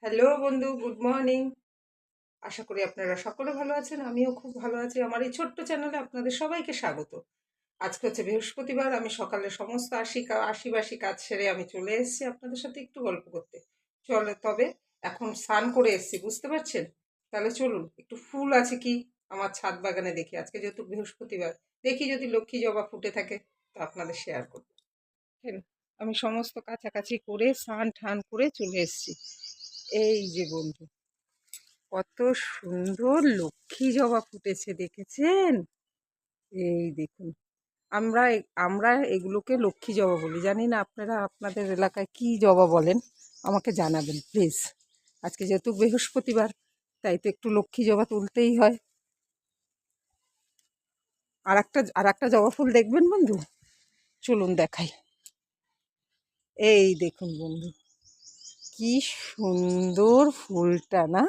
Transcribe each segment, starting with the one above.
Hello বন্ধু, good morning. আশা করি আপনারা সকলে ভালো আছেন। আমিও খুব ভালো আছি। আমার এই ছোট্ট চ্যানেলে আপনাদের সবাইকে স্বাগত। আজকে হচ্ছে বৃহস্পতিবার। আমি সকালে সমস্ত আশিবাসী কাজ সেরে আমি চলে এসেছি আপনাদের সাথে একটু গল্প করতে। চলে তবে এখন স্নান করে এসেছি, বুঝতে পারছেন? তাহলে চলুন একটু ফুল আছে কি আমার ছাদ বাগানে দেখি। আজকে যেহেতু বৃহস্পতিবার, দেখি যদি লক্ষ্মী জবা ফুটে থাকে তো আপনাদের শেয়ার করবো। বুঝলেন? আমি সমস্ত কাছাকাছি করে স্নান ঠান করে চলে এসেছি। এই যে বন্ধু, কত সুন্দর লক্ষ্মী জবা ফুটেছে, দেখেছেন? এই দেখুন, আমরা এগুলোকে লক্ষ্মী জবা বলি। জানি না আপনারা আপনাদের এলাকায় কি জবা বলেন, আমাকে জানাবেন প্লিজ। আজকে যেহেতু বৃহস্পতিবার, তাই তো একটু লক্ষ্মী জবা তুলতেই হয়। আর একটা জবা ফুল দেখবেন বন্ধু, চলুন দেখাই। এই দেখুন বন্ধু, কি সুন্দর ফুলটা না?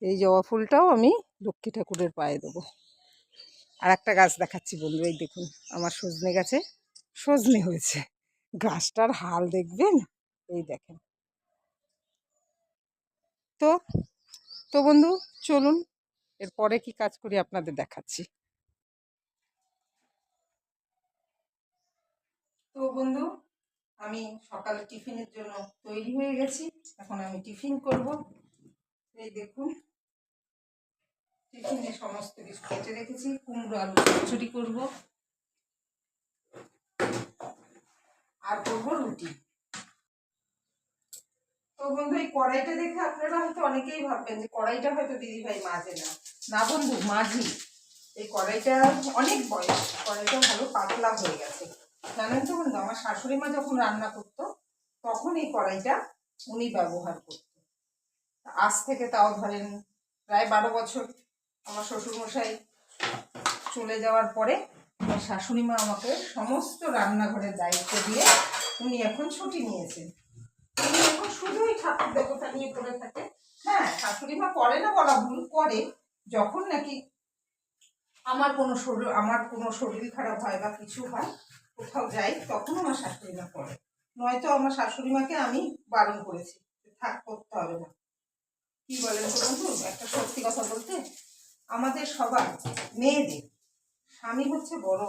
এই জবা ফুলটাও আমি লক্ষ্মী ঠাকুরের পায়ে দেবো। আর একটা গাছ দেখাচ্ছি বন্ধু, এই দেখুন আমার সজনে গাছে সজনে হয়েছে। গাছটার হাল দেখবেন, এই দেখেন। তো তো বন্ধু, চলুন এরপরে কি কাজ করি আপনাদের দেখাচ্ছি। তো বন্ধু, আমি সকালে টিফিনের জন্য তৈরি হয়ে গেছি। এখন আমি টিফিন করব। এই দেখুন, টিফিনে সমস্ত কিছু কেটে রেখেছি। কুমড়ো আলু চচ্চড়ি করব, আর করবো রুটি। তো বন্ধু, এই কড়াইটা দেখে আপনারা হয়তো অনেকেই ভাববেন যে কড়াইটা হয়তো দিদিভাই মাজে না। না বন্ধু, মাঝি। এই কড়াইটা অনেক বয়স, কড়াইটা ভালো পাতলা হয়ে গেছে। জানেন তো বন্ধু, আমার শাশুড়ি মা যখন রান্না করতো তখন এই কড়াইটা উনি ব্যবহার করতো। আজ থেকে তাও ধরেন প্রায় 12 বছর। আমার শ্বশুরমশাই চলে যাওয়ার পরে আমার শাশুড়ি মা আমাকে সমস্ত রান্নাঘরের দায়িত্ব দিয়ে উনি এখন ছুটি নিয়েছেন। উনি এখন শুধুই ঠাকুর দেবতা নিয়ে পড়ে থাকে। হ্যাঁ, শাশুড়ি মা করে না বলা ভুল, করে। যখন নাকি আমার কোনো শরীর খারাপ হয় বা কিছু হয়, কোথাও যাই, তখন আমার শাশুড়ি মা করে। নয়তো আমার শাশুড়ি মাকে আমি বারণ করেছি, থাক, করতে হবে না। কি বলেন তো বন্ধু, একটা সত্যি কথা বলতে, আমাদের সবার মেয়েদের স্বামী হচ্ছে বড়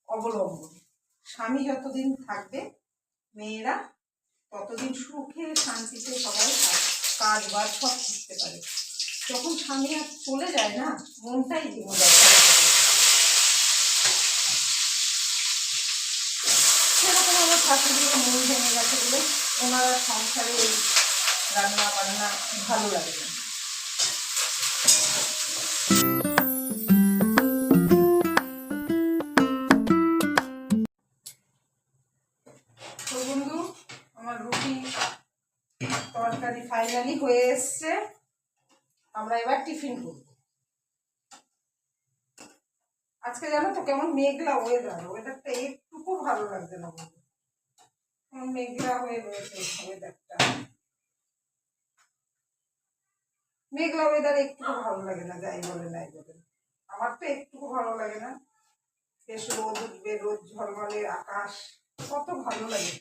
অবলম্বন। স্বামী যতদিন থাকবে, মেয়েরা ততদিন সুখে শান্তিতে সবাই কাজ বাজ সব শিখতে পারে। যখন স্বামী আর চলে যায় না, মনটাই ভেঙে যায়। সেরকম আমার শাশুড়ির মন ভেঙে গেছে বলে ওনারা সংসারে এই রান্না বান্না ভালো লাগে না। তো বন্ধু, আমার রুটি তরকারি ফাইনালি হয়ে এসছে। আমরা এবার টিফিন করব। আজকে জানো তো কেমন মেঘলা ওয়েদারটা একটুকু ভালো লাগছে না বন্ধু। মেঘলা হয়ে রয়েছে ওয়েদারটা। মেঘলা ওয়েদার একটুকু ভালো লাগে না, যাই বলে নাই বলে। আমার তো একটুকু ভালো লাগে না। বেশ রোদ উঠবে, রোদ ঝলমলে আকাশ, কত ভালো লাগে।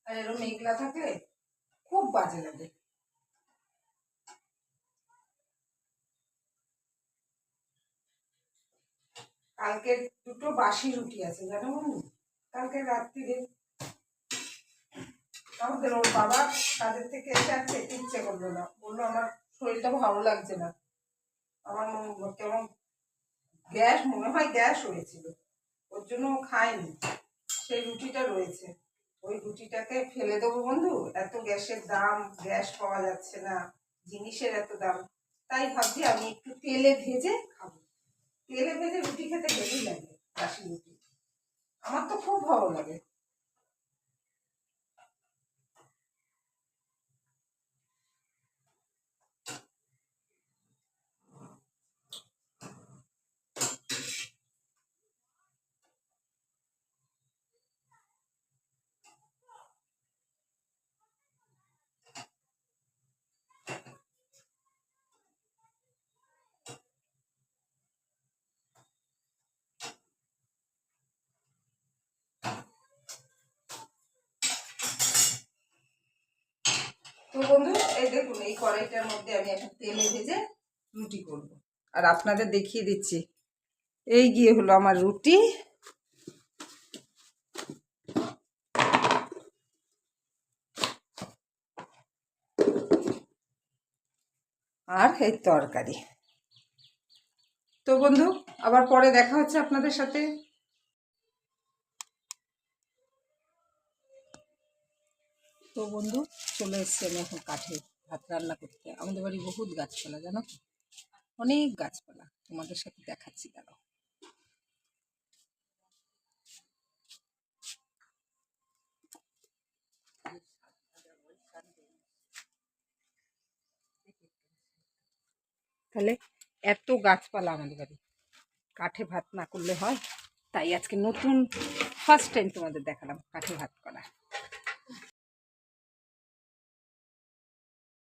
আর এরকম মেঘলা থাকলে খুব বাজে লাগে। কালকে দুটো বাসি রুটি আছে জানো বন্ধু। কালকে রাত্রিরে আমাদের ওর বাবা কাজের থেকে এসে আর খেতে ইচ্ছে করলো না, বললো আমার শরীরটা ভালো লাগছে না। আমার কেমন গ্যাস, মনে হয় গ্যাস হয়েছিল, ওর জন্য ও খায়নি। সেই রুটিটা রয়েছে, ওই রুটিটাকে ফেলে দেবো বন্ধু? এত গ্যাসের দাম, গ্যাস পাওয়া যাচ্ছে না, জিনিসের এত দাম, তাই ভাবছি আমি একটু তেলে ভেজে খাবো। তেলে ভেজে রুটি খেতে হেভি লাগে, বাসি রুটি। আমার তো খুব ভালো লাগে। বন্ধু এই দেখুন, এই কড়াইটার মধ্যে আমি এখন তেলে ভেজে রুটি করব। আর আপনাদের দেখিয়ে দিচ্ছি, এই গিয়ে হলো আমার রুটি। আর এই তরকারি। তো বন্ধু, আবার পরে দেখা হচ্ছে আপনাদের সাথে। তো বন্ধু, চলে এসছি আমি এখন কাঠে ভাত রান্না করতে। আমাদের বাড়ি বহুত গাছপালা, জানো তো, অনেক গাছপালা। তোমাদের সাথে দেখাচ্ছি, দাঁড়াও। তাহলে এত গাছপালা আমাদের বাড়ি, কাঠে ভাত না করলে হয়? তাই আজকে নতুন ফার্স্ট টাইম তোমাদের দেখালাম কাঠে ভাত করা।